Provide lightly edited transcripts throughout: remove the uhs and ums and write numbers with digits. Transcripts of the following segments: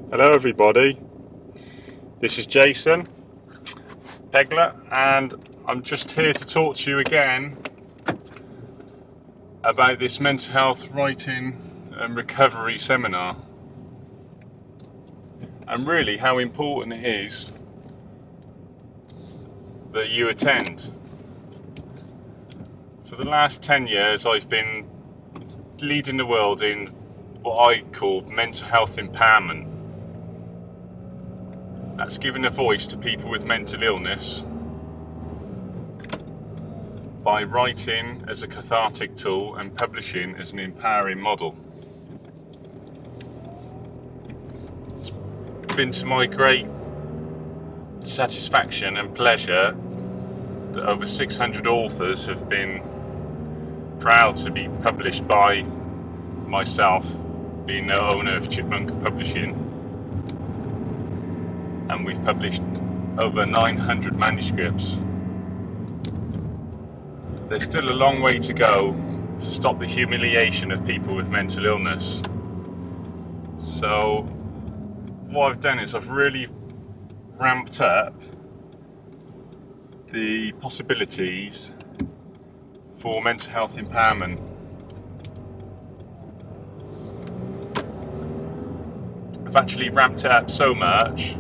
Hello everybody, this is Jason Pegler and I'm just here to talk to you again about this mental health writing and recovery seminar and really how important it is that you attend. For the last 10 years I've been leading the world in what I call mental health empowerment. That's giving a voice to people with mental illness by writing as a cathartic tool and publishing as an empowering model. It's been to my great satisfaction and pleasure that over 600 authors have been proud to be published by myself, being the owner of Chipmunkapublishing. And we've published over 900 manuscripts. There's still a long way to go to stop the humiliation of people with mental illness. So what I've done is I've really ramped up the possibilities for mental health empowerment. I've actually ramped it up so much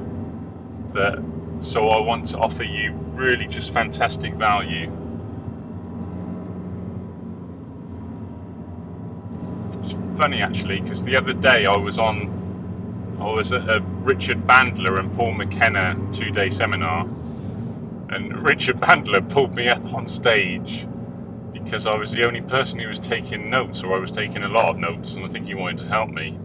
so I want to offer you really just fantastic value. It's funny actually, because the other day I was at a Richard Bandler and Paul McKenna 2-day seminar, and Richard Bandler pulled me up on stage because I was the only person who was taking notes, or I was taking a lot of notes, and I think he wanted to help me,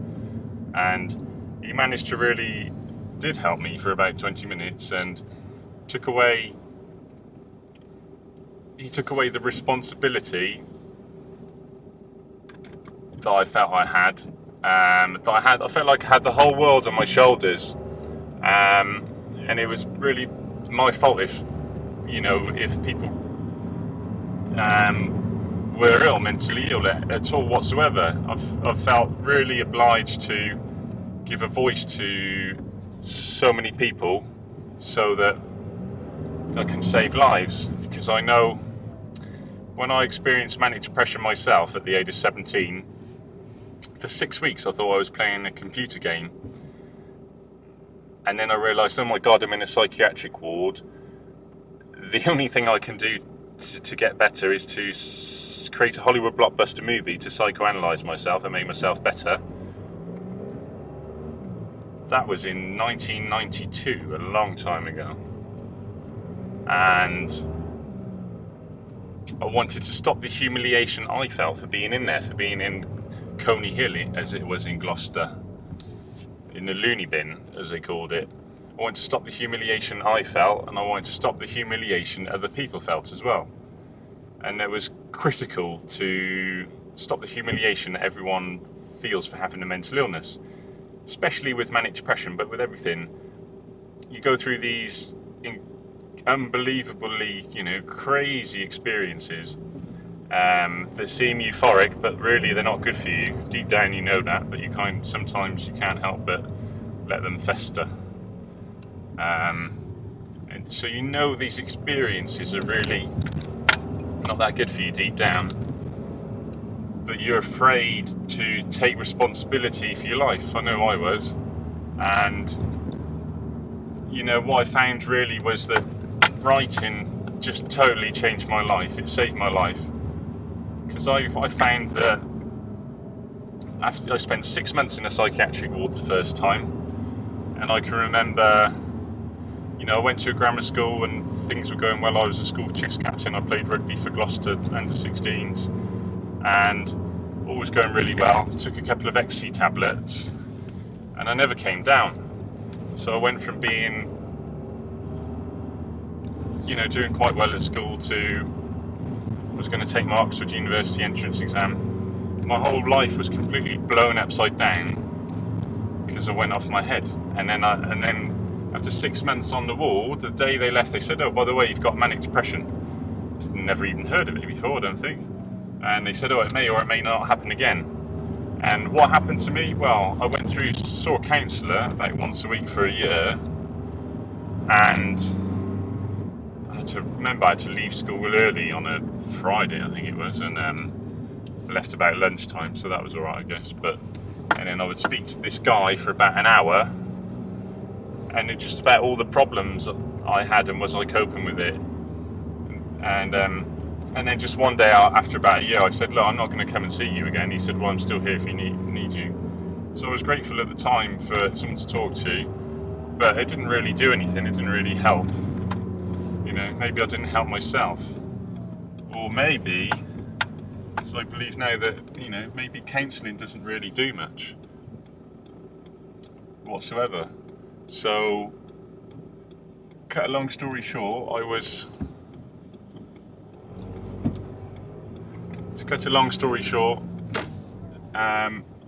and he managed to did help me for about 20 minutes and he took away the responsibility that I felt I had. I felt like I had the whole world on my shoulders, and it was really my fault if people were ill, mentally ill at all whatsoever. I've felt really obliged to give a voice to so many people so that I can save lives, because I know when I experienced manic depression myself at the age of 17, for 6 weeks I thought I was playing a computer game, and then I realised, oh my god, I'm in a psychiatric ward. The only thing I can do to get better is to create a Hollywood blockbuster movie to psychoanalyse myself and make myself better. That was in 1992, a long time ago, and I wanted to stop the humiliation I felt for being in there, for being in Coney Hill, as it was in Gloucester, in the loony bin, as they called it. I wanted to stop the humiliation I felt, and I wanted to stop the humiliation other people felt as well. And it was critical to stop the humiliation that everyone feels for having a mental illness, especially with manic depression, but with everything. You go through these unbelievably, crazy experiences that seem euphoric, but really they're not good for you. Deep down you know that, but sometimes you can't help but let them fester. And so these experiences are really not that good for you deep down, but you're afraid to take responsibility for your life. I know I was. And what I found really was that writing just totally changed my life. It saved my life, because I found that I spent 6 months in a psychiatric ward the first time, and I can remember, I went to a grammar school and things were going well. I was a school chess captain. I played rugby for Gloucester under 16s, and all was going really well. Took a couple of XC tablets and I never came down. So I went from being, doing quite well at school to I was going to take my Oxford University entrance exam. My whole life was completely blown upside down because I went off my head. And then after 6 months on the ward, the day they left, they said, oh, by the way, you've got manic depression. Never even heard of it before, I don't think. And they said, oh, it may or it may not happen again. And what happened to me? Well, I went through, saw a counsellor about once a week for a year, and I had to leave school early on a Friday, I think it was, and left about lunchtime, so that was alright, I guess. And then I would speak to this guy for about an hour, and it just about all the problems I had and was I coping with it. And then just one day after about a year, I said, look, I'm not going to come and see you again. He said, well, I'm still here if you need you. So I was grateful at the time for someone to talk to, but it didn't really do anything. It didn't really help. You know, maybe I didn't help myself, or maybe, so I believe now that, you know, maybe counselling doesn't really do much whatsoever. So, cut a long story short, I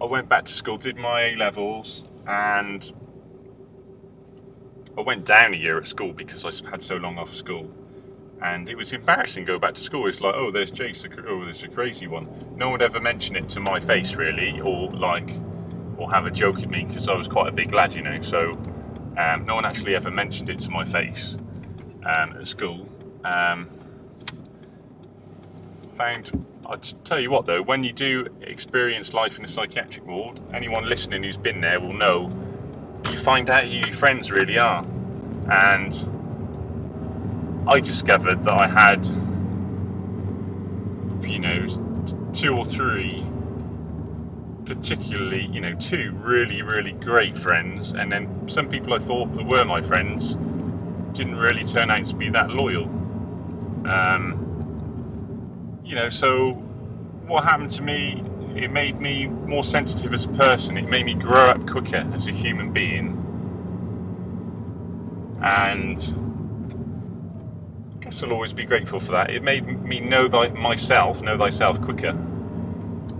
went back to school, did my A-levels, and I went down a year at school because I had so long off school. And it was embarrassing to go back to school. It's like, oh, there's Jace, oh, there's a crazy one. No one would ever mention it to my face, really, or have a joke at me, because I was quite a big lad, you know, so no one actually ever mentioned it to my face at school. I'd tell you what though, when you do experience life in a psychiatric ward, anyone listening who's been there will know, you find out who your friends really are. And I discovered that I had, you know, 2 or 3 particularly, you know, 2 really, really great friends, and then some people I thought were my friends didn't really turn out to be that loyal. You know, so what happened to me, it made me more sensitive as a person. It made me grow up quicker as a human being. And I guess I'll always be grateful for that. It made me know thyself quicker.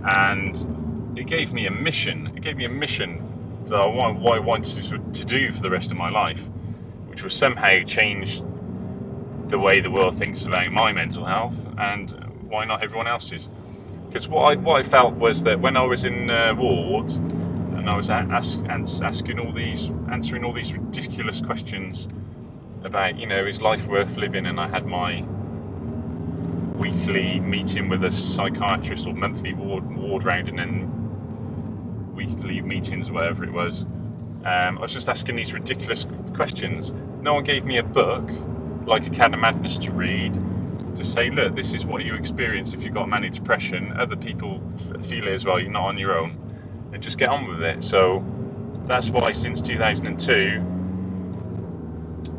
And it gave me a mission. It gave me a mission that I wanted to do for the rest of my life, which was somehow change the way the world thinks about my mental health, and why not everyone else's? Because what I felt was that when I was in ward and I was answering all these ridiculous questions about, you know, is life worth living, and I had my weekly meeting with a psychiatrist, or monthly ward round, and then weekly meetings, whatever it was. I was just asking these ridiculous questions. No one gave me a book like A Cat of Madness to read, to say, look, this is what you experience if you've got manic depression. Other people feel it as well. You're not on your own, and just get on with it. So that's why since 2002,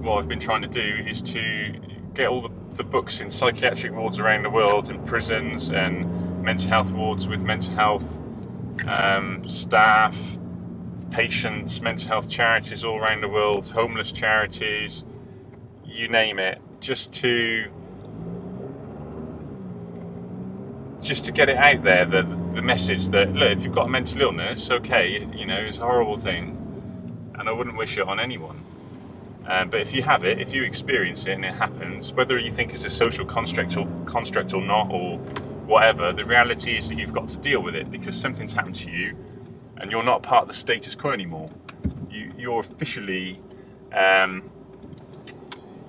what I've been trying to do is to get all the books in psychiatric wards around the world, in prisons and mental health wards with mental health staff, patients, mental health charities all around the world, homeless charities, you name it, just to get it out there, the message that, look, if you've got a mental illness, okay, you know, it's a horrible thing, and I wouldn't wish it on anyone. But if you have it, if you experience it and it happens, whether you think it's a social construct or not, or whatever, the reality is that you've got to deal with it, because something's happened to you and you're not part of the status quo anymore. You're officially,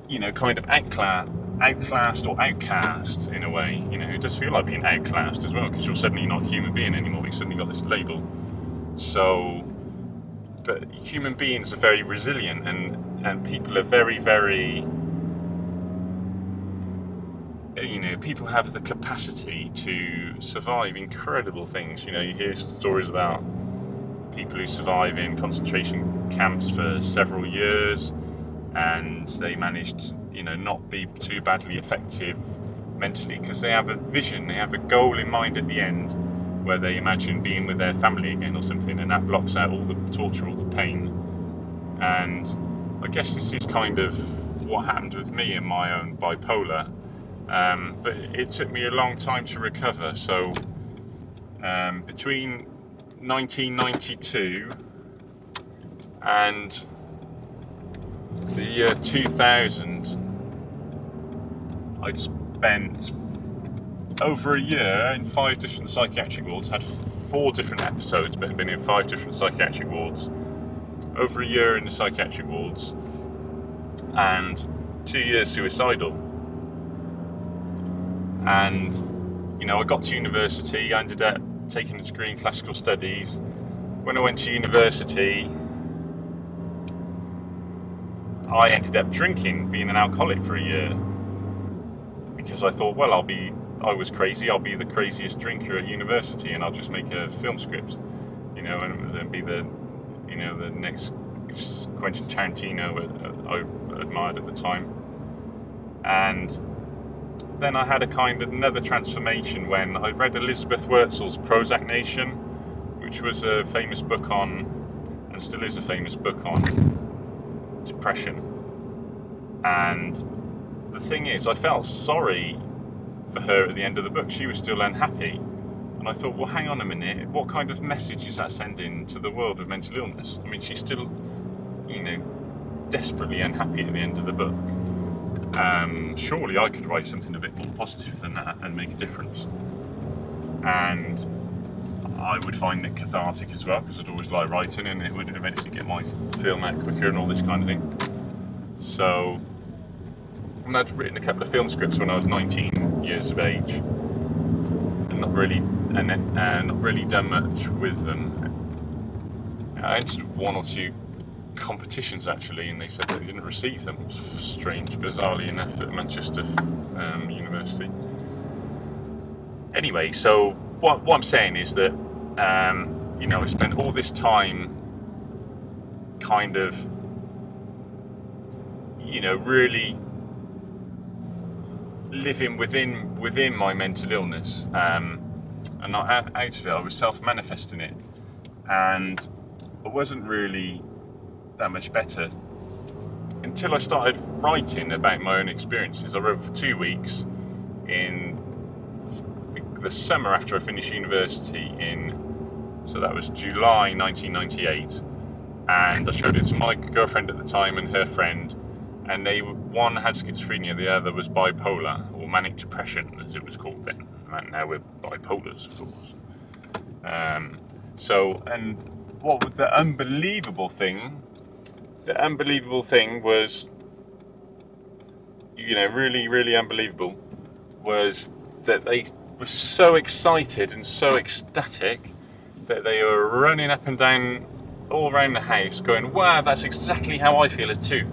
you know, kind of outclassed or outcast in a way. You know, it does feel like being outclassed as well, because you're suddenly not a human being anymore. You've suddenly got this label. So, but human beings are very resilient, and people are very, very, you know, people have the capacity to survive incredible things. You know, you hear stories about people who survive in concentration camps for several years, and they managed, you know, not be too badly affected mentally, because they have a vision, they have a goal in mind at the end, where they imagine being with their family again or something, and that blocks out all the torture, all the pain. And I guess this is kind of what happened with me in my own bipolar, but it took me a long time to recover. So between 1992 and the year 2000, I'd spent over a year in 5 different psychiatric wards, had 4 different episodes, but had been in 5 different psychiatric wards, over a year in the psychiatric wards, and 2 years suicidal. And, you know, I got to university, I ended up taking a degree in classical studies. When I went to university, I ended up drinking, being an alcoholic for a year, because I thought, well, I was crazy, I'll be the craziest drinker at university, and I'll just make a film script, you know, and then be the, you know, the next Quentin Tarantino I admired at the time. And then I had a kind of another transformation when I read Elizabeth Wurzel's Prozac Nation, which was a famous book on, and still is a famous book on, depression. And the thing is, I felt sorry for her at the end of the book. She was still unhappy. And I thought, well, hang on a minute, what kind of message is that sending to the world of mental illness? I mean, she's still, you know, desperately unhappy at the end of the book. Surely I could write something a bit more positive than that and make a difference. And I would find it cathartic as well, because I'd always like writing, and it would eventually get my film out quicker and all this kind of thing. So, and I'd written a couple of film scripts when I was 19 years of age, and not really done much with them. I entered 1 or 2 competitions actually, and they said they didn't receive them. It was strange, bizarrely enough, at Manchester University. Anyway, so what I'm saying is that you know, I spent all this time kind of, you know, really living within my mental illness, and not out of it. I was self-manifesting it, and I wasn't really that much better until I started writing about my own experiences. I wrote for 2 weeks in the summer after I finished university, so that was July 1998, and I showed it to my girlfriend at the time and her friend, and one had schizophrenia, the other was bipolar, or manic depression as it was called then, and now we're bipolars, of course. And what the unbelievable thing was, you know, really, really unbelievable, was that they were so excited and so ecstatic that they were running up and down all around the house going, wow, that's exactly how I feel it too.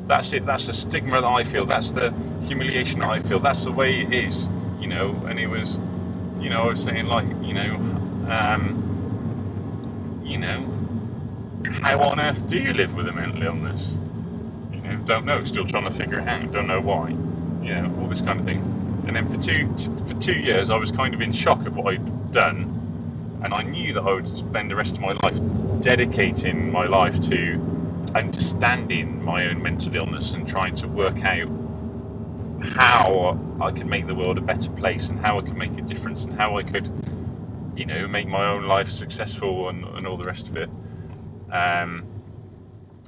That's it, that's the stigma that I feel, that's the humiliation that I feel, that's the way it is, you know. And it was, you know, I was saying, like, you know, how on earth do you live with a mental illness? You know, don't know, still trying to figure it out, don't know why, you know, all this kind of thing. And then for 2 years I was kind of in shock at what I'd done, and I knew that I would spend the rest of my life dedicating my life to understanding my own mental illness and trying to work out how I could make the world a better place, and how I could make a difference, and how I could, you know, make my own life successful and all the rest of it. And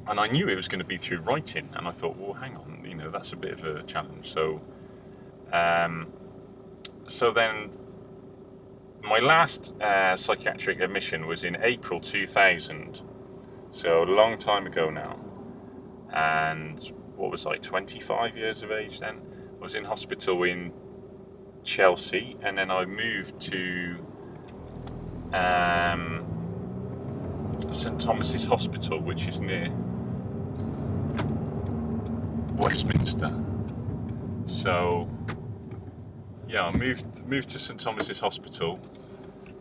I knew it was going to be through writing, and I thought, well, hang on, you know, that's a bit of a challenge. So then my last psychiatric admission was in April 2000, so a long time ago now. And what was I, 25 years of age then? I was in hospital in Chelsea, and then I moved to St Thomas's Hospital, which is near Westminster. So yeah, I moved to St Thomas's Hospital,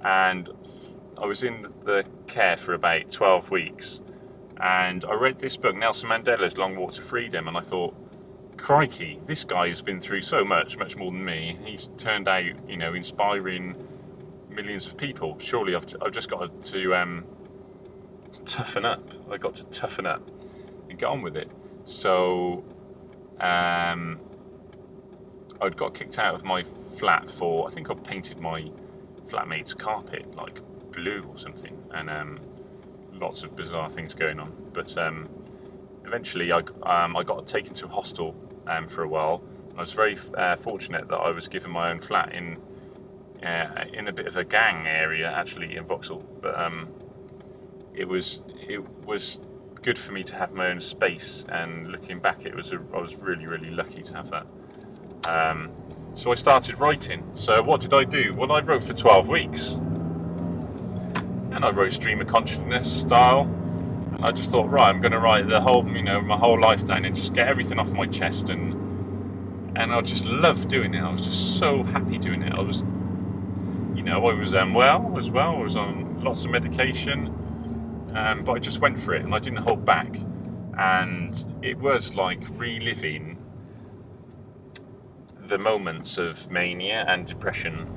and I was in the care for about 12 weeks, and I read this book, Nelson Mandela's Long Walk to Freedom, and I thought, crikey, this guy has been through so much more than me. He's turned out, you know, inspiring millions of people. Surely I've just got to toughen up. I got to toughen up and get on with it. So I'd got kicked out of my flat for, I think I painted my flatmate's carpet like blue or something, and lots of bizarre things going on. But eventually I got taken to a hostel for a while. I was very fortunate that I was given my own flat in in a bit of a gang area actually in Vauxhall, but it was good for me to have my own space, and looking back I was really lucky to have that. So I started writing. So what did I do? Well, I wrote for 12 weeks, and I wrote stream of consciousness style, and I just thought, right, I'm going to write the whole, my whole life down and just get everything off my chest, and I just loved doing it. I was just so happy doing it. I was, I was unwell as well. I was on lots of medication, but I just went for it, and I didn't hold back, and it was like reliving the moments of mania and depression,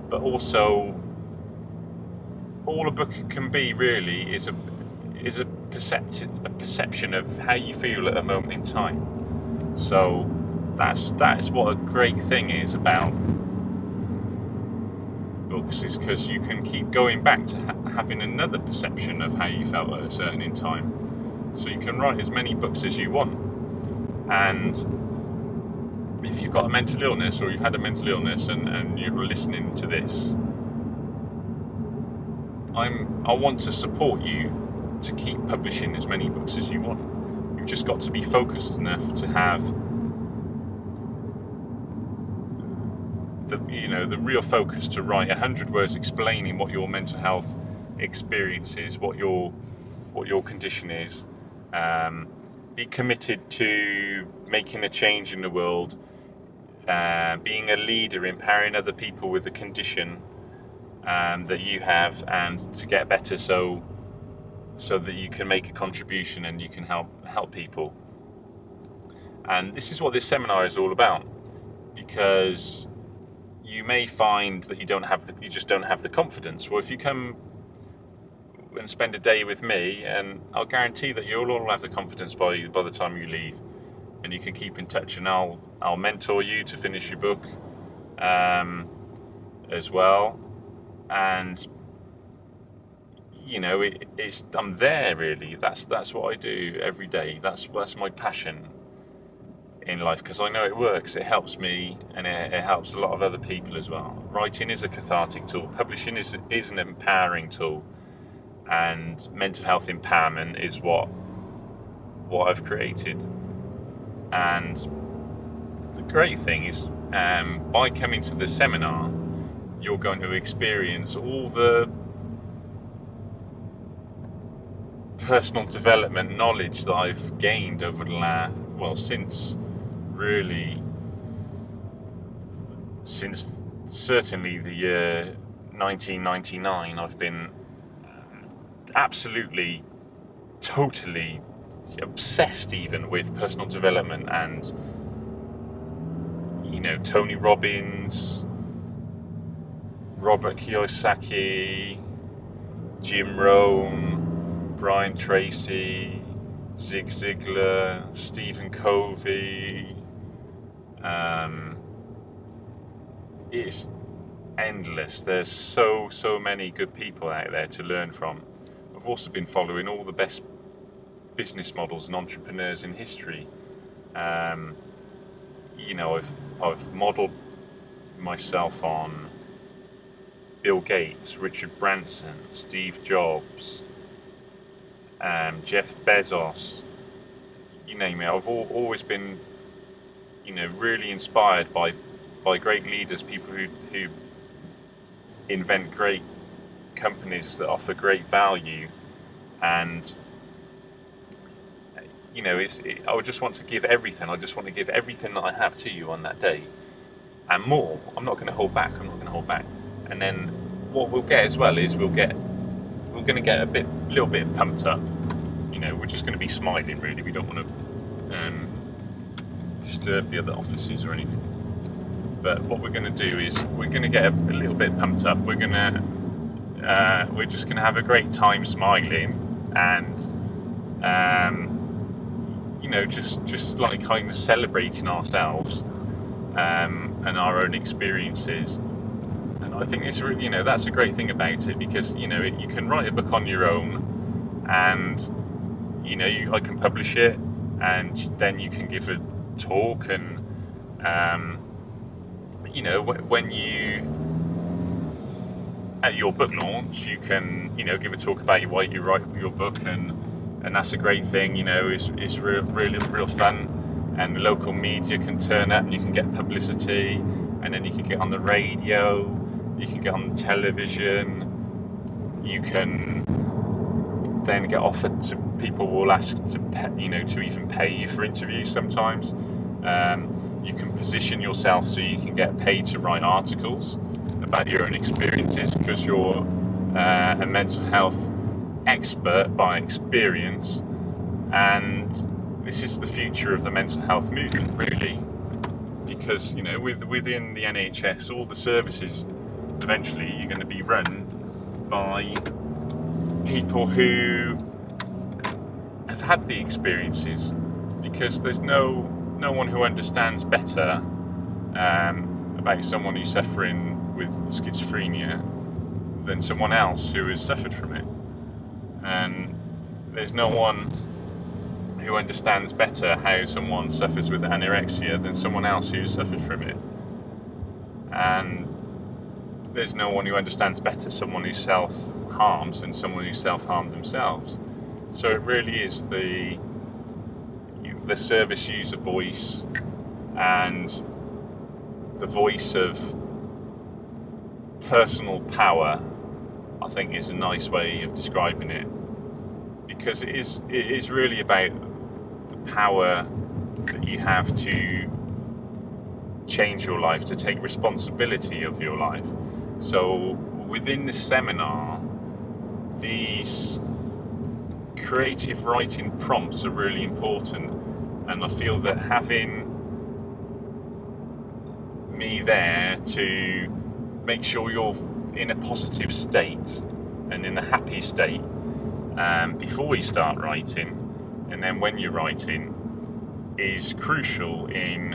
but also all a book can be really is a perception of how you feel at a moment in time. So that is what a great thing is about books, is because you can keep going back to having another perception of how you felt at a certain in time. So you can write as many books as you want, and if you've got a mental illness, or you've had a mental illness, and you're listening to this, I want to support you to keep publishing as many books as you want. You've just got to be focused enough to have the real focus to write 100 words explaining what your mental health experience is, what your condition is. Be committed to making a change in the world, being a leader, empowering other people with the condition that you have, and to get better, so that you can make a contribution and you can help people. And this is what this seminar is all about, because you may find that you just don't have the confidence. Well, if you come and spend a day with me, and I'll guarantee that you'll all have the confidence by the time you leave, and you can keep in touch, and I'll mentor you to finish your book as well. And I'm there really. That's what I do every day. That's my passion in life, because I know it works. It helps me, and it helps a lot of other people as well. Writing is a cathartic tool. Publishing is an empowering tool, and mental health empowerment is what I've created. And the great thing is, by coming to the seminar, you're going to experience all the personal development knowledge that I've gained over the since certainly the year 1999. I've been absolutely, totally obsessed even with personal development, and Tony Robbins, Robert Kiyosaki, Jim Rohn, Brian Tracy, Zig Ziglar, Stephen Covey. It's endless. There's so many good people out there to learn from. I've also been following all the best business models and entrepreneurs in history. I've modelled myself on Bill Gates, Richard Branson, Steve Jobs, Jeff Bezos, you name it. I've always been, really inspired by great leaders, people who invent great companies that offer great value, and I would just want to give everything. I just want to give everything that I have to you on that day, and more. I'm not going to hold back. And then what we'll get as well is we're going to get a little bit pumped up. We're just going to be smiling really. We don't want to disturb the other officers or anything. But what we're going to do is we're going to get a little bit pumped up. We're just going to have a great time smiling, and just like kind of celebrating ourselves and our own experiences. And I think it's really, that's a great thing about it, because you can write a book on your own, and I can publish it, and then you can give a talk, and you know, when you at your book launch, you can, you know, give a talk about why you write your book, and that's a great thing. You know, it's real fun, and the local media can turn up, and you can get publicity, and then you can get on the radio, you can get on the television, you can then get offered to, people will ask to pay, you know, to even pay you for interviews sometimes. You can position yourself so you can get paid to write articles about your own experiences, because you're a mental health expert by experience, and this is the future of the mental health movement, really, because, you know, within the NHS, all the services eventually are going to be run by people who have had the experiences, because there's no one who understands better about someone who's suffering with schizophrenia than someone else who has suffered from it, and there's no one who understands better how someone suffers with anorexia than someone else who's suffered from it, and there's no one who understands better someone who self-harms than someone who self-harmed themselves. So it really is the service user voice, and the voice of personal power, I think, is a nice way of describing it, because it is really about the power that you have to change your life, to take responsibility of your life. So within this seminar, these creative writing prompts are really important, and I feel that having me there to make sure you're in a positive state and in a happy state before you start writing, and then when you're writing, is crucial in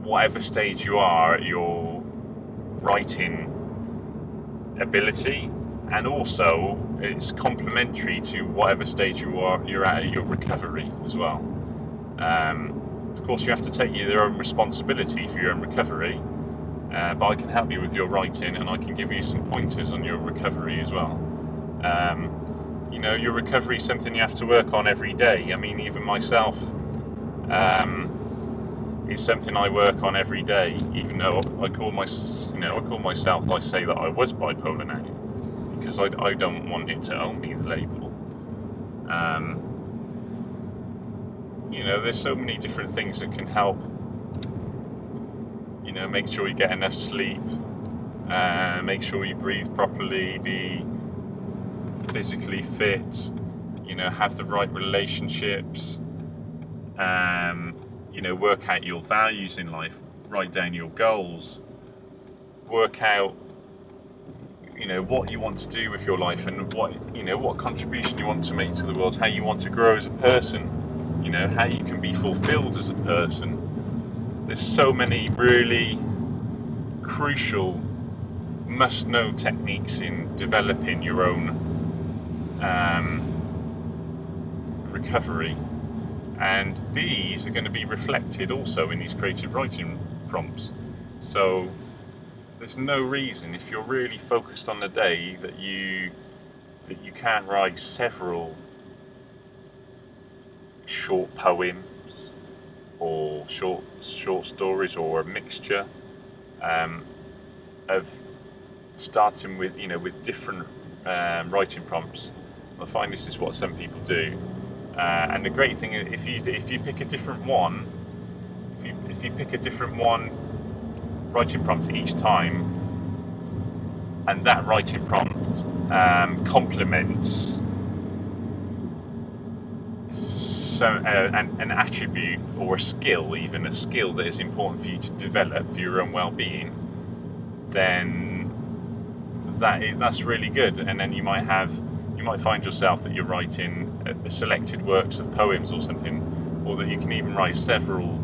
whatever stage you are at your writing ability, and also it's complementary to whatever stage you're at your recovery as well. Of course, you have to take your own responsibility for your own recovery, but I can help you with your writing, and I can give you some pointers on your recovery as well. You know, your recovery is something you have to work on every day. I mean, even myself, it's something I work on every day, even though I call myself, I say that I was bipolar now, because I don't want it to own me, the label. You know, there's so many different things that can help. You know, make sure you get enough sleep, make sure you breathe properly, be physically fit, you know, have the right relationships, you know, work out your values in life, write down your goals, work out, you know, what you want to do with your life, and what contribution you want to make to the world, how you want to grow as a person, you know, how you can be fulfilled as a person. There's so many really crucial must-know techniques in developing your own recovery, and these are going to be reflected also in these creative writing prompts. So there's no reason, if you're really focused on the day, that you can't write several short poems or short stories, or a mixture of starting with, you know, with different writing prompts. I find this is what some people do, and the great thing is, if you pick a different one, if you pick a different one writing prompt each time, and that writing prompt complements an attribute or a skill, even a skill that is important for you to develop for your own well-being, then that's really good. And then you might find yourself that you're writing a selected works of poems or something, or that you can even write several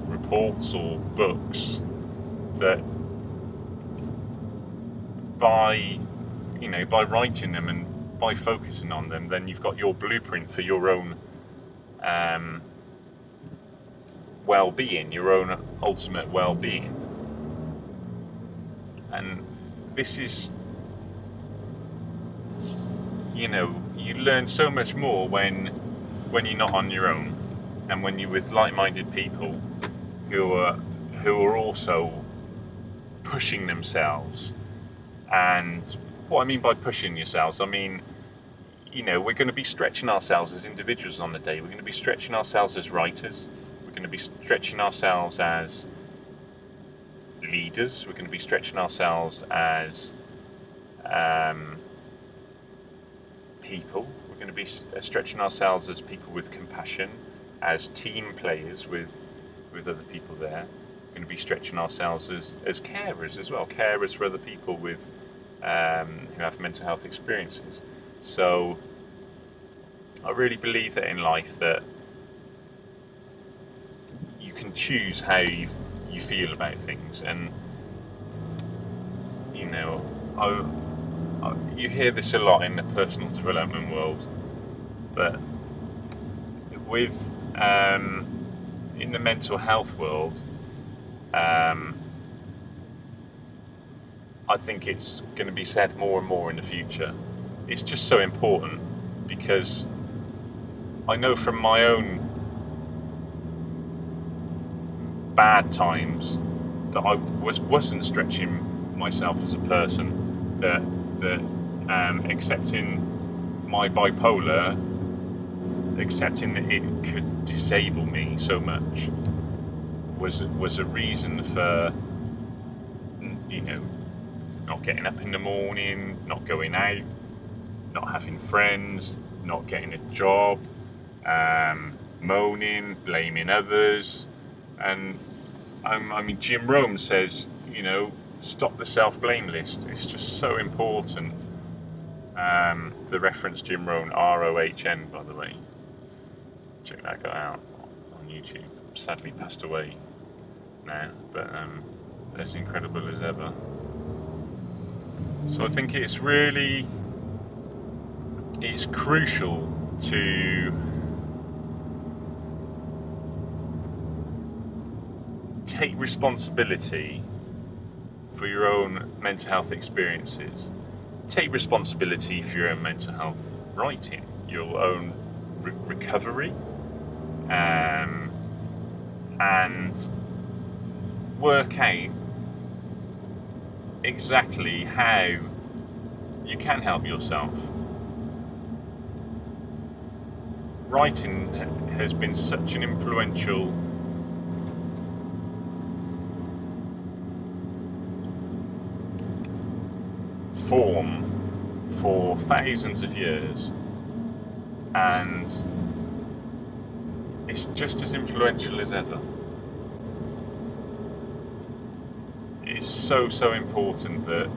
reports or books that by writing them and by focusing on them, then you've got your blueprint for your own well-being, your own ultimate well-being. And this is, you know, you learn so much more when you're not on your own, and when you're with like-minded people who are also pushing themselves. And what I mean by pushing yourselves, I mean, you know, we're going to be stretching ourselves as individuals on the day. We're going to be stretching ourselves as writers. We're going to be stretching ourselves as leaders. We're going to be stretching ourselves as people. We're going to be stretching ourselves as people with compassion, as team players with other people there. We're going to be stretching ourselves as carers as well, carers for other people with who have mental health experiences. So I really believe that in life that you can choose how you feel about things. And you know, you hear this a lot in the personal development world, but with in the mental health world, I think it's going to be said more and more in the future. It's just so important, because I know from my own bad times that I wasn't stretching myself as a person, that accepting my bipolar, accepting that it could disable me so much was a reason for, you know, not getting up in the morning, not going out, not having friends, not getting a job, moaning, blaming others. And I mean, Jim Rohn says, you know, stop the self-blame list. It's just so important. The reference Jim Rohn, R-O-H-N, by the way. Check that guy out on YouTube. Sadly passed away now, but as incredible as ever. So I think it's crucial to take responsibility for your own mental health experiences. Take responsibility for your own mental health writing, your own recovery, and work out exactly how you can help yourself. Writing has been such an influential form for thousands of years, and it's just as influential as ever. It's so important that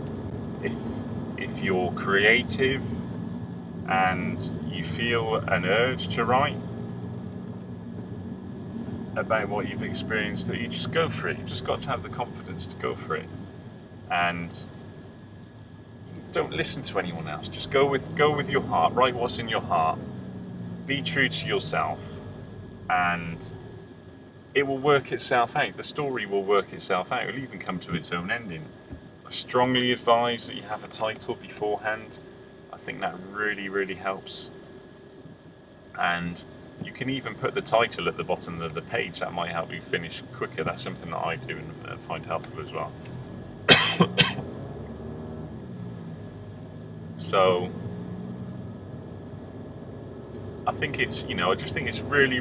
if you're creative and you feel an urge to write about what you've experienced, that you just go for it. You've just got to have the confidence to go for it, and don't listen to anyone else. Just go with your heart. Write what's in your heart. Be true to yourself, and it will work itself out. The story will work itself out. It'll even come to its own ending. I strongly advise that you have a title beforehand. I think that really helps. And you can even put the title at the bottom of the page. That might help you finish quicker. That's something that I do and find helpful as well. So I think it's, you know, I just think it's really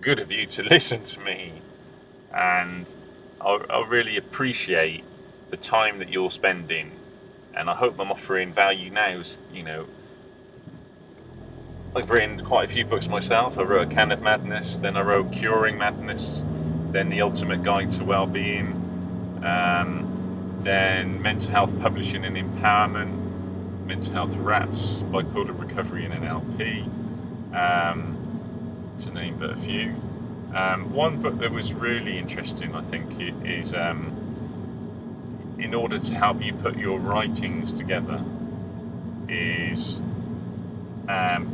good of you to listen to me, and I really appreciate the time that you're spending, and I hope I'm offering value now. You know, I've written quite a few books myself. I wrote A Can of Madness, then I wrote Curing Madness, then The Ultimate Guide to Wellbeing, then Mental Health Publishing and Empowerment, Mental Health Raps, Bipolar Recovery and NLP, to name but a few. One book that was really interesting, I think, is in order to help you put your writings together, is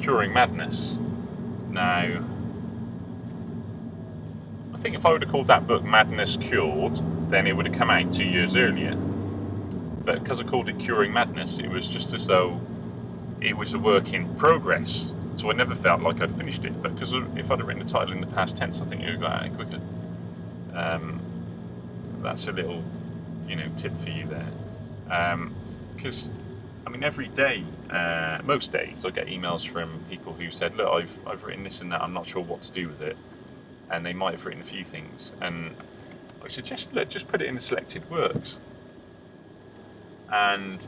Curing Madness. Now, I think if I would have called that book Madness Cured, then it would have come out 2 years earlier. But because I called it Curing Madness, it was just as though it was a work in progress. So I never felt like I'd finished it. But because if I'd have written the title in the past tense, I think it would have got out quicker. That's a little, tip for you there. Because, every day, most days, I get emails from people who said, look, I've written this and that, I'm not sure what to do with it. And they might have written a few things. And I suggest, look, just put it in the selected works. And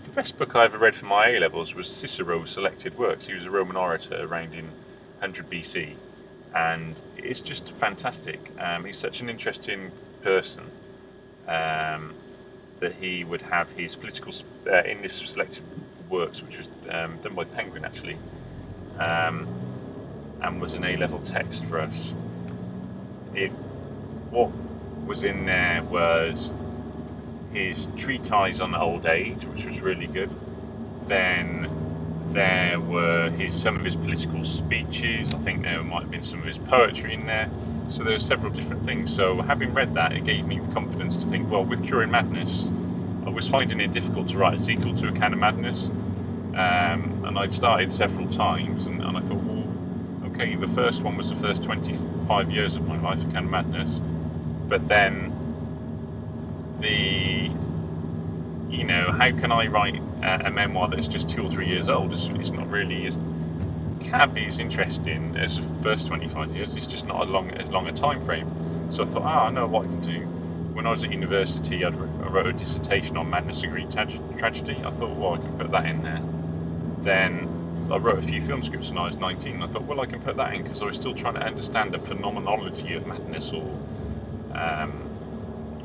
the best book I ever read for my A-levels was Cicero's Selected Works. He was a Roman orator around in 100 BC. And it's just fantastic. He's such an interesting person that he would have his political, in this Selected Works, which was done by Penguin actually, and was an A-level text for us. What was in there was his treatise on old age, which was really good. Then there were some of his political speeches. I think there might have been some of his poetry in there. So there were several different things. So having read that, it gave me the confidence to think, well, with Curing Madness, I was finding it difficult to write a sequel to A Can of Madness. And I'd started several times, and I thought, well, okay, the first one was the first 25 years of my life, A Can of Madness. But then how can I write a memoir that's just 2 or 3 years old? It's not really can't be as interesting as the first 25 years. It's just not as long a time frame. So I thought, I know what I can do. When I was at university, I wrote a dissertation on Madness and Greek tragedy. I thought, well, I can put that in there. Then I wrote a few film scripts when I was 19. And I thought, well, I can put that in because I was still trying to understand the phenomenology of madness, or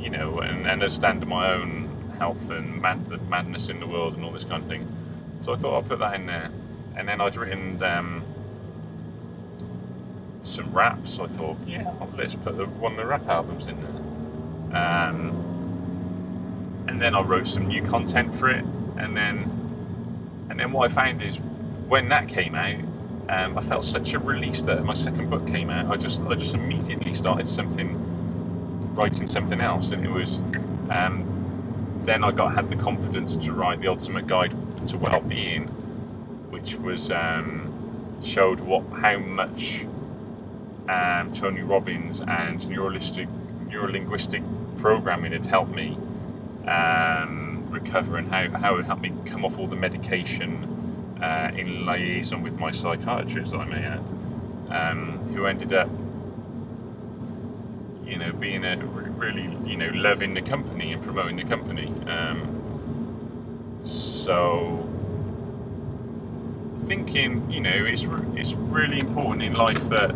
and understand my own health and the madness in the world and all this kind of thing. So I thought I'll put that in there. And then I'd written some raps. So I thought, yeah, let's put one of the rap albums in there. And then I wrote some new content for it. And then what I found is when that came out, I felt such a release that my second book came out. I just immediately started writing something else, and it was. Then I had the confidence to write The Ultimate Guide to Wellbeing, which was showed how much Tony Robbins and Neuro-linguistic Programming had helped me recover, and how it helped me come off all the medication in liaison with my psychiatrist, I may add, who ended up being really loving the company and promoting the company. So thinking, it's really important in life that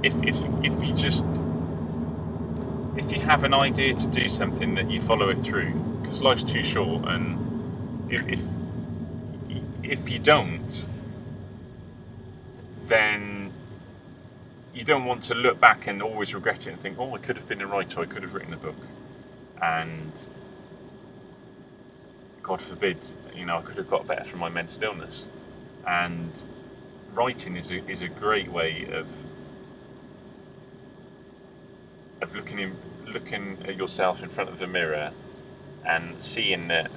if you have an idea to do something, that you follow it through, because life's too short, and if you don't, then you don't want to look back and always regret it and think, oh, I could have been a writer, I could have written a book, and God forbid, I could have got better from my mental illness. And writing is a great way of looking at yourself in front of a mirror and seeing that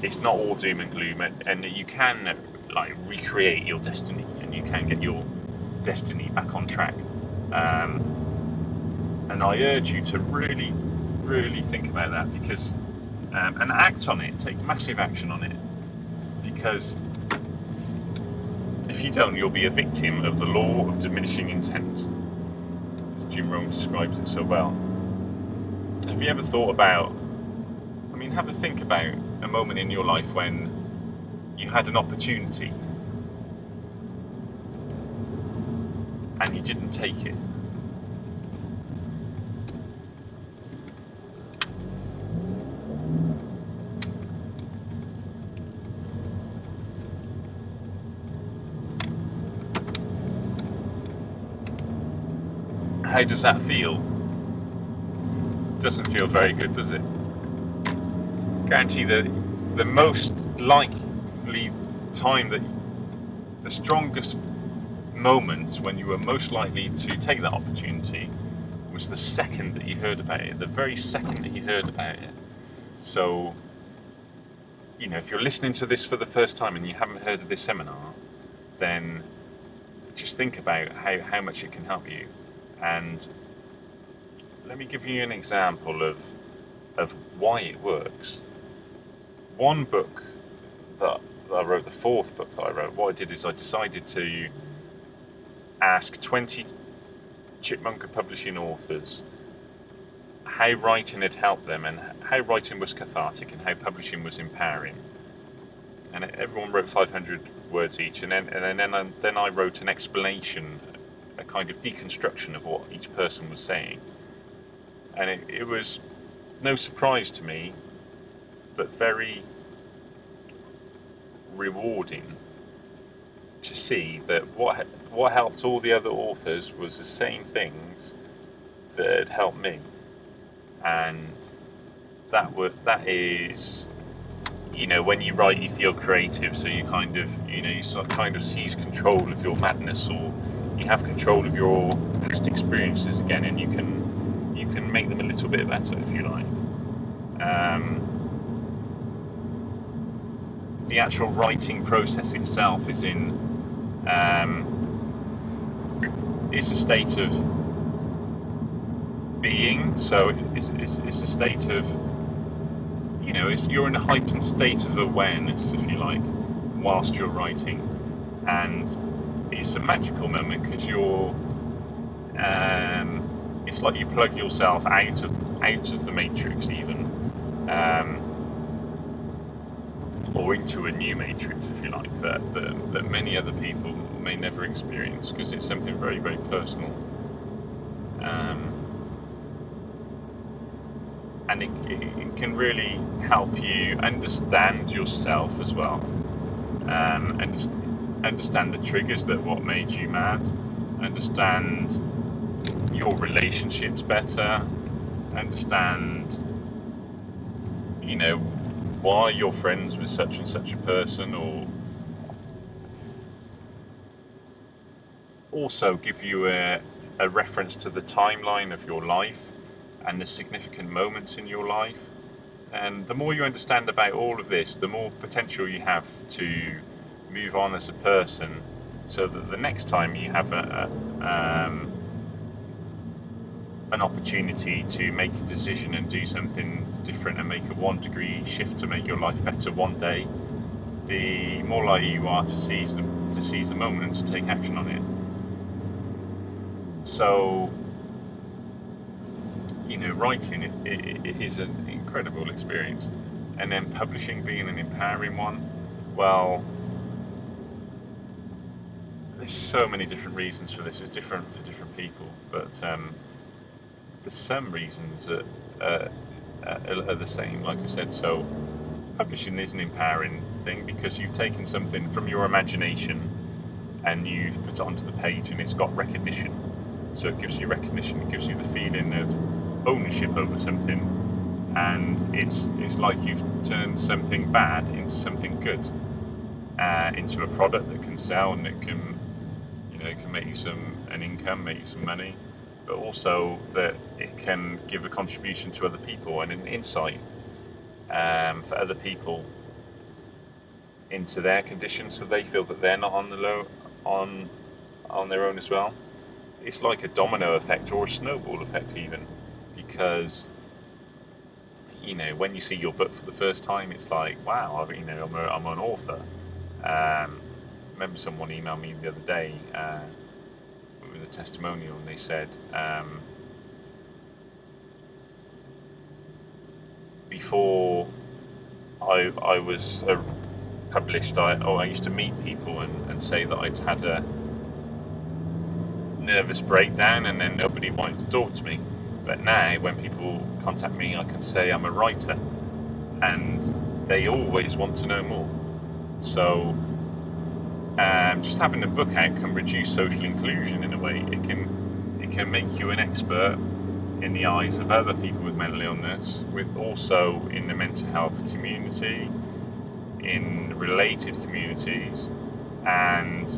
it's not all doom and gloom, and that you can recreate your destiny, and you can get your destiny back on track. And I urge you to really, really think about that, because and act on it. Take massive action on it, because if you don't, you'll be a victim of the law of diminishing intent, as Jim Rohn describes it so well. Have you ever thought about, have a think about a moment in your life when you had an opportunity and you didn't take it? How does that feel? Doesn't feel very good, does it? guarantee that the most likely time, that the strongest moments when you were most likely to take that opportunity was the second that you heard about it, the very second that you heard about it. So, if you're listening to this for the first time and you haven't heard of this seminar, then just think about how much it can help you. And let me give you an example of why it works. One book that I wrote, the fourth book that I wrote, what I did is I decided to ask 20 Chipmunkapublishing authors how writing had helped them, and how writing was cathartic, and how publishing was empowering. And everyone wrote 500 words each, and then I wrote an explanation, a kind of deconstruction of what each person was saying. And it was no surprise to me, but very rewarding to see that what helped all the other authors was the same things that had helped me. And that is, when you write, you feel creative, so you kind of seize control of your madness, or you have control of your past experiences again, and you can make them a little bit better, if you like. The actual writing process itself is it's a state of being. So it's a state of, you're in a heightened state of awareness, if you like, whilst you're writing, and it's a magical moment because you're. It's like you plug yourself out of the matrix, even, or into a new matrix, if you like, that many other people may never experience, because it's something very, very personal. And it can really help you understand yourself as well, understand the triggers what made you mad, understand your relationships better, understand, why you're friends with such and such a person, or also give you a reference to the timeline of your life and the significant moments in your life. And the more you understand about all of this, the more potential you have to move on as a person, so that the next time you have an opportunity to make a decision and do something different and make a 1-degree shift to make your life better one day, the more likely you are to seize the moment and to take action on it. So, writing it is an incredible experience, and then publishing being an empowering one. Well, there's so many different reasons for this. It's different for different people, but there's some reasons that are the same, like I said. So publishing is an empowering thing because you've taken something from your imagination and you've put it onto the page, and it's got recognition. So it gives you recognition, it gives you the feeling of ownership over something, and it's like you've turned something bad into something good, into a product that can sell, and it can, it can make you an income, make you some money, but also that it can give a contribution to other people and an insight for other people into their conditions, so they feel that they're not on their own as well. It's like a domino effect or a snowball effect even, because when you see your book for the first time, it's like, wow, I'm an author. I remember someone emailed me the other day with a testimonial, and they said, before I was published, I used to meet people and say that I'd had a nervous breakdown, and then nobody wanted to talk to me. But now when people contact me, I can say I'm a writer, and they always want to know more. So just having a book out can reduce social inclusion in a way. It can make you an expert in the eyes of other people with mental illness, with also in the mental health community, in related communities, and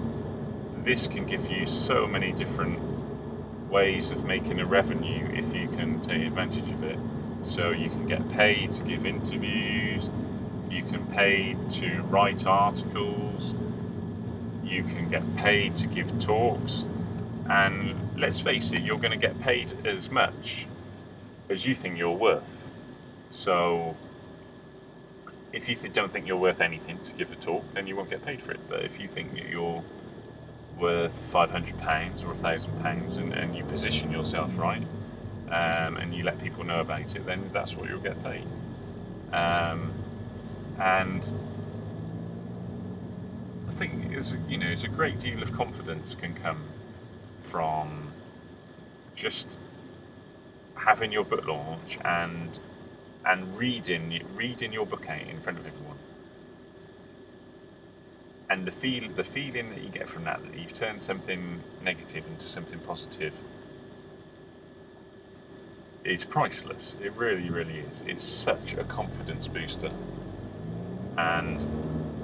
this can give you so many different ways of making a revenue if you can take advantage of it. So you can get paid to give interviews, you can pay to write articles, you can get paid to give talks, and let's face it, you're going to get paid as much as you think you're worth. So if you don't think you're worth anything to give a talk, then you won't get paid for it. But if you think that you're worth £500 or £1,000 and you position yourself right, and you let people know about it, then that's what you'll get paid. And I think it's a great deal of confidence can come from just having your book launch and reading your book out in front of everyone, and the feeling that you get from that you've turned something negative into something positive is priceless. It really, really is. It's such a confidence booster, and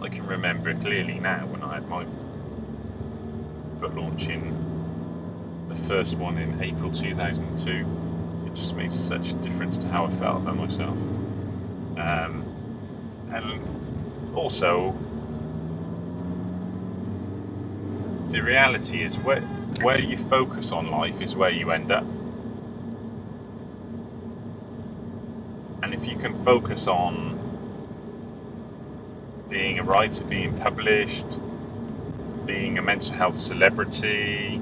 I can remember it clearly now when I had my book launching, the first one in April 2002. It just made such a difference to how I felt about myself. And also, the reality is where you focus on life is where you end up. And if you can focus on being a writer, being published, being a mental health celebrity,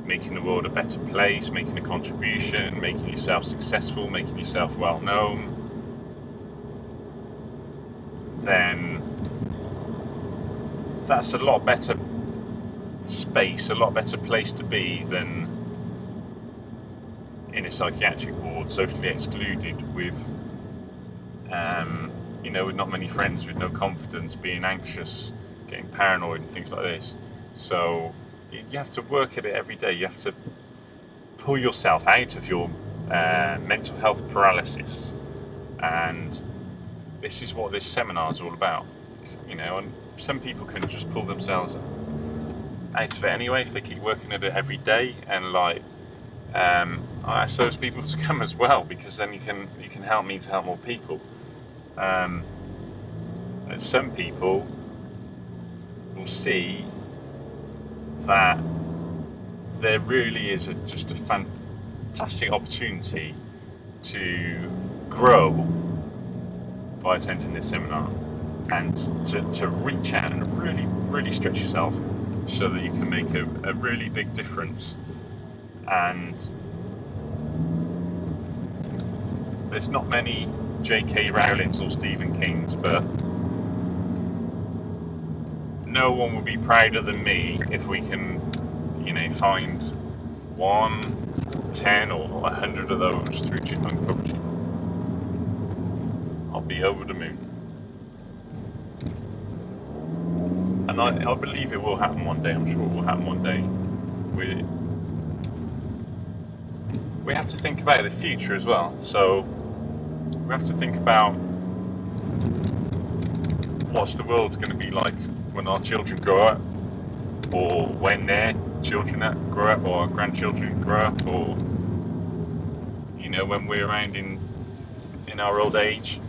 making the world a better place, making a contribution, making yourself successful, making yourself well known, then that's a lot better space, a lot better place to be than in a psychiatric ward, socially excluded, with with not many friends, with no confidence, being anxious, getting paranoid and things like this. So you have to work at it every day. You have to pull yourself out of your mental health paralysis, and this is what this seminar is all about. And some people can just pull themselves out of it anyway if they keep working at it every day, and I ask those people to come as well, because then you can help me to help more people. And some people will see that there really is just a fantastic opportunity to grow by attending this seminar, and to reach out and really, really stretch yourself so that you can make a really big difference. And there's not many J.K. Rowlings or Stephen Kings, but no one will be prouder than me if we can, find 1, 10 or 100 of those through Chipmunkapublishing. I'll be over the moon. And I believe it will happen one day. I'm sure it will happen one day. We have to think about the future as well. So we have to think about what's the world going to be like when our children grow up, or when their children grow up, or our grandchildren grow up, or when we're around in our old age.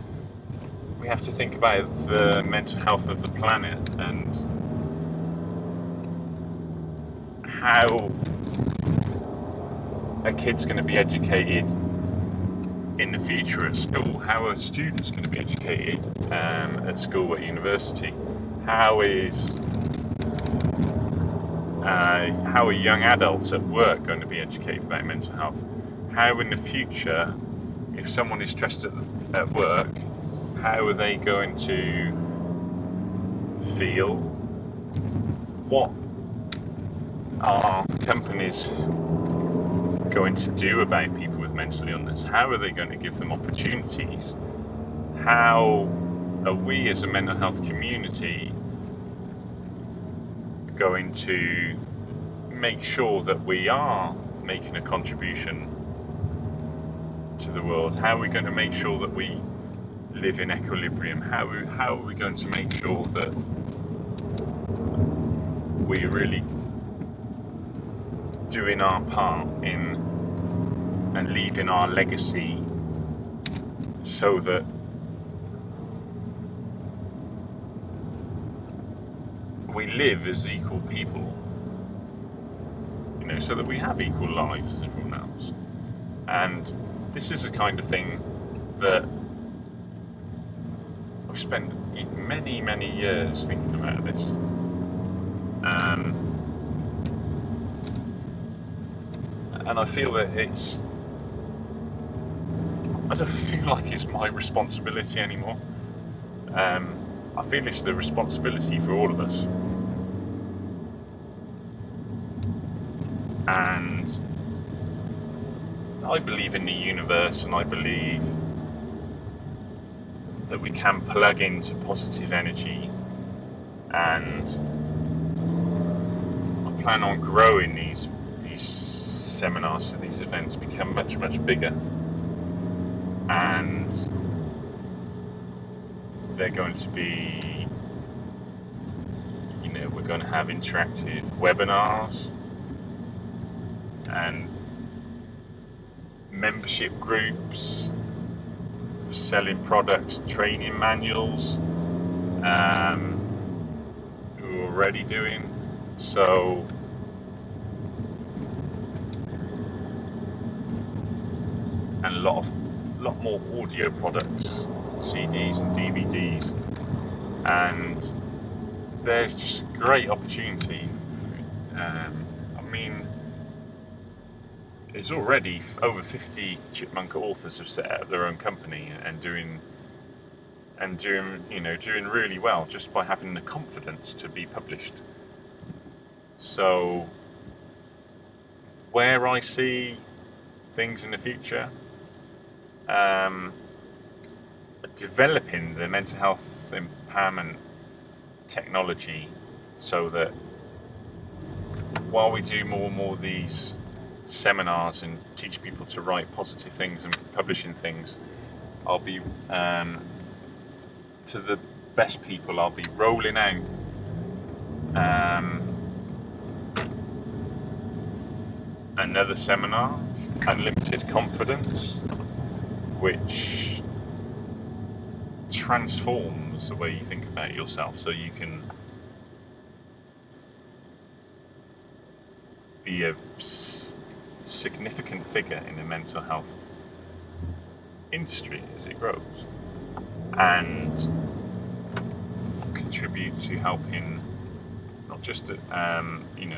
We have to think about the mental health of the planet and how a kid's going to be educated in the future at school. How are students going to be educated at school, at university? How are young adults at work going to be educated about mental health? How in the future, if someone is stressed at work, how are they going to feel? What are companies going to do about people with mental illness? How are they going to give them opportunities? How are we as a mental health community going to make sure that we are making a contribution to the world? How are we going to make sure that we live in equilibrium? How are we going to make sure that we're really doing our part in and leaving our legacy so that we live as equal people, you know, so that we have equal lives as everyone else. And this is the kind of thing that I've spent many, many years thinking about this. And I feel that I don't feel like it's my responsibility anymore. I feel it's the responsibility for all of us. And I believe in the universe, and I believe that we can plug into positive energy, and I plan on growing these seminars, so these events become much, much bigger, and they're going to be, you know, we're going to have interactive webinars and membership groups, selling products, training manuals, we're already doing. So and a lot more audio products, CDs and DVDs, and there's just a great opportunity. I mean, there's already over 50 Chipmunka authors have set up their own company and doing really well just by having the confidence to be published. So where I see things in the future, developing the mental health empowerment technology so that while we do more and more of these seminars and teach people to write positive things and publishing things, I'll be to the best people, I'll be rolling out another seminar, Unlimited Confidence, which transforms the way you think about yourself, so you can be a significant figure in the mental health industry as it grows, and contribute to helping not just a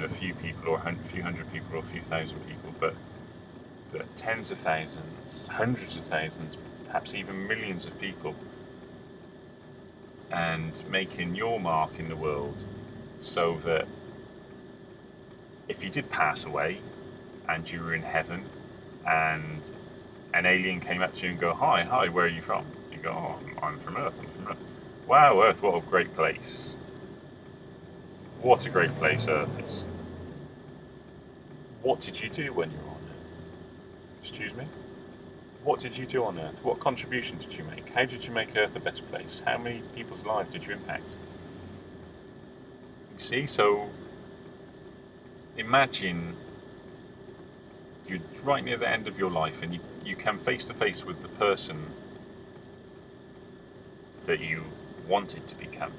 few people or a few hundred people or a few thousand people, but tens of thousands, hundreds of thousands, perhaps even millions of people, and making your mark in the world so that if you did pass away and you were in heaven and an alien came up to you and go, hi, where are you from? You go, oh, I'm from Earth. Wow, Earth, what a great place. What a great place Earth is. What did you do when you were on Earth? Excuse me? What did you do on Earth? What contribution did you make? How did you make Earth a better place? How many people's lives did you impact? You see, so imagine you're right near the end of your life and you come face to face with the person that you wanted to become.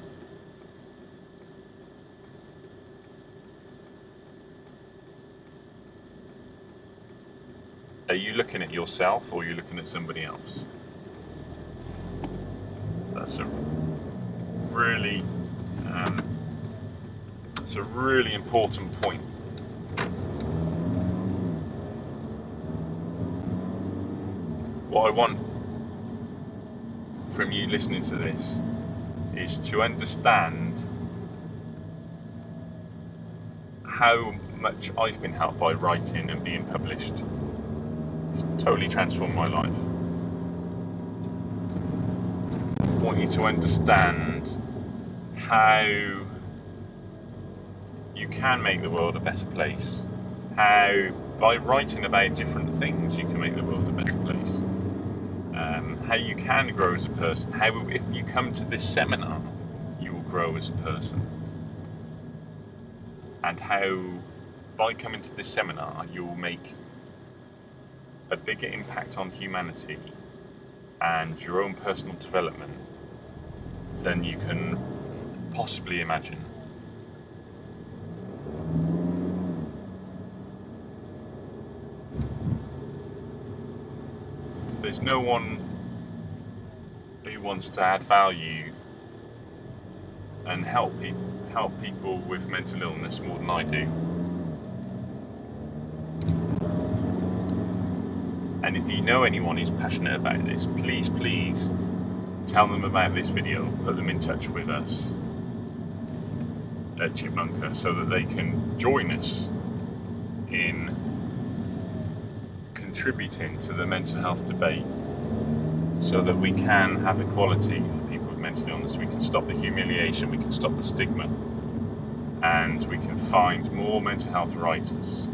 Are you looking at yourself or are you looking at somebody else? That's a really important point. What I want from you listening to this is to understand how much I've been helped by writing and being published. It's totally transformed my life. I want you to understand how you can make the world a better place. How by writing about different things you can make the world a better place. how you can grow as a person, how if you come to this seminar you will grow as a person, and how by coming to this seminar you'll make a bigger impact on humanity and your own personal development than you can possibly imagine. There's no one who wants to add value and help people with mental illness more than I do. And if you know anyone who's passionate about this, please tell them about this video, put them in touch with us at Chipmunka so that they can join us in contributing to the mental health debate, so that we can have equality for people with mental illness. We can stop the humiliation, we can stop the stigma, and we can find more mental health writers.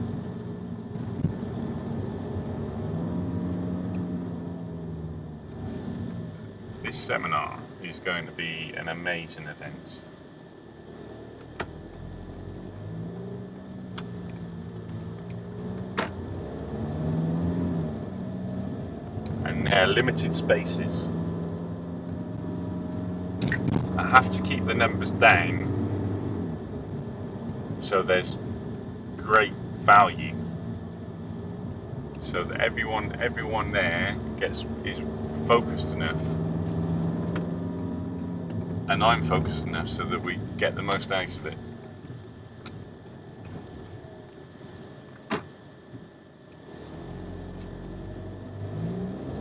This seminar is going to be an amazing event. And they're limited spaces. I have to keep the numbers down so there's great value, so that everyone there is focused enough, and I'm focused enough so that we get the most out of it.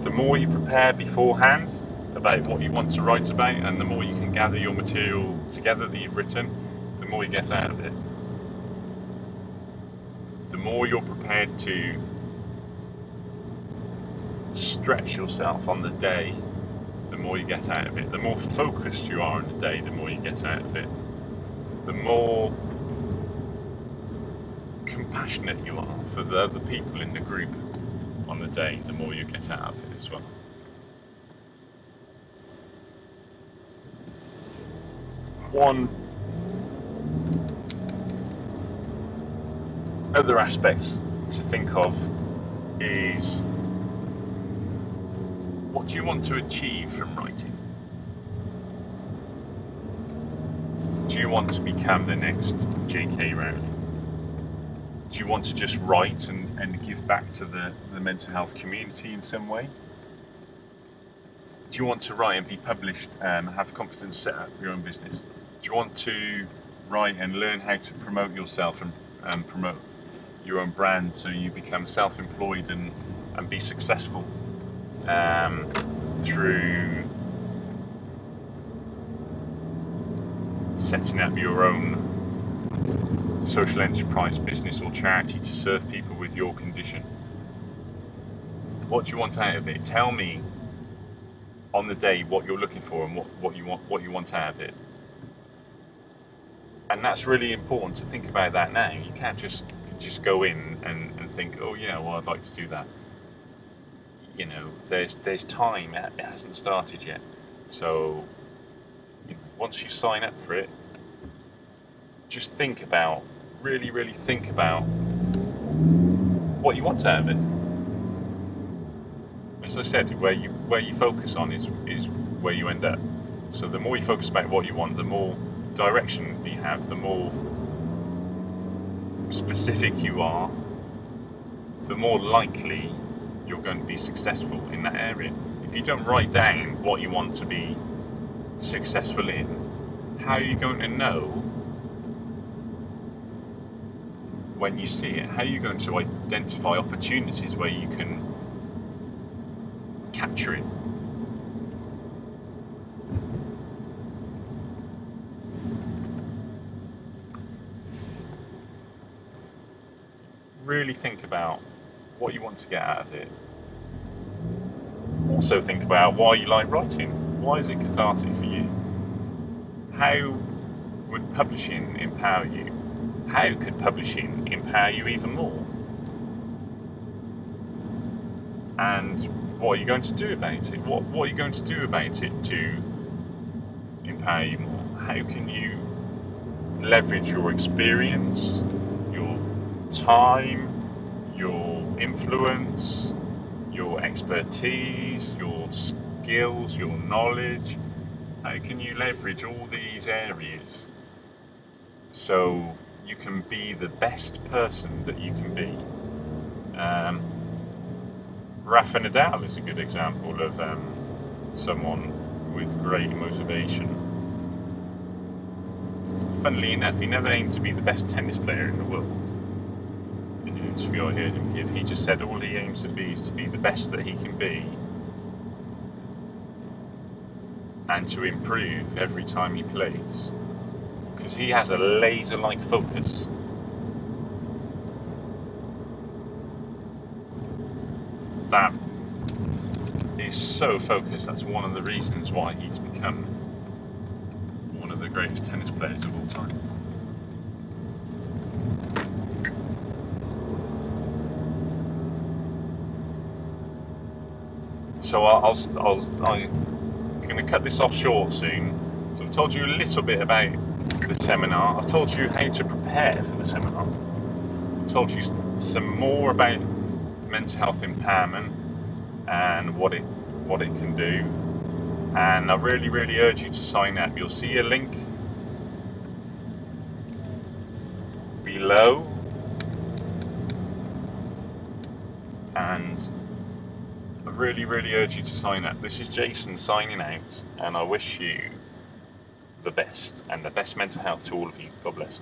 The more you prepare beforehand about what you want to write about, and the more you can gather your material together that you've written, the more you get out of it. The more you're prepared to stretch yourself on the day, the more you get out of it. The more focused you are on the day, the more you get out of it. The more compassionate you are for the other people in the group on the day, the more you get out of it as well. One other aspect to think of is, what do you want to achieve from writing? Do you want to become the next J.K. Rowling? Do you want to just write and give back to the mental health community in some way? Do you want to write and be published and have confidence set up your own business? Do you want to write and learn how to promote yourself and promote your own brand so you become self-employed and be successful through setting up your own social enterprise, business or charity to serve people with your condition? What do you want out of it? Tell me on the day what you're looking for and what you want out of it. And that's really important to think about that now. You can't just go in and think, oh yeah, well, I'd like to do that. You know, there's time. It hasn't started yet. So once you sign up for it, just think about, really think about what you want out of it. As I said, where you focus on is where you end up. So the more you focus about what you want, the more direction you have, the more specific you are, the more likely you're going to be successful in that area. If you don't write down what you want to be successful in, how are you going to know when you see it? How are you going to identify opportunities where you can capture it? Really think about what you want to get out of it. Also think about why you like writing. Why is it cathartic for you? How would publishing empower you? How could publishing empower you even more? And what are you going to do about it? What are you going to do about it to empower you more? How can you leverage your experience, your time, your influence, your expertise, your skills, your knowledge? How can you leverage all these areas so you can be the best person that you can be? Rafa Nadal is a good example of someone with great motivation. Funnily enough, he never aimed to be the best tennis player in the world. In an interview I heard him give, he just said all he aims to be is to be the best that he can be and to improve every time he plays. Because he has a laser-like focus. That is so focused. That's one of the reasons why he's become one of the greatest tennis players of all time. So I'm going to cut this off short soon. So I've told you a little bit about the seminar. I've told you how to prepare for the seminar. I've told you some more about mental health empowerment and what it can do, and I really urge you to sign up. You'll see a link below, and I really urge you to sign up. This is Jason signing out, and I wish you the best, and the best mental health to all of you. God bless.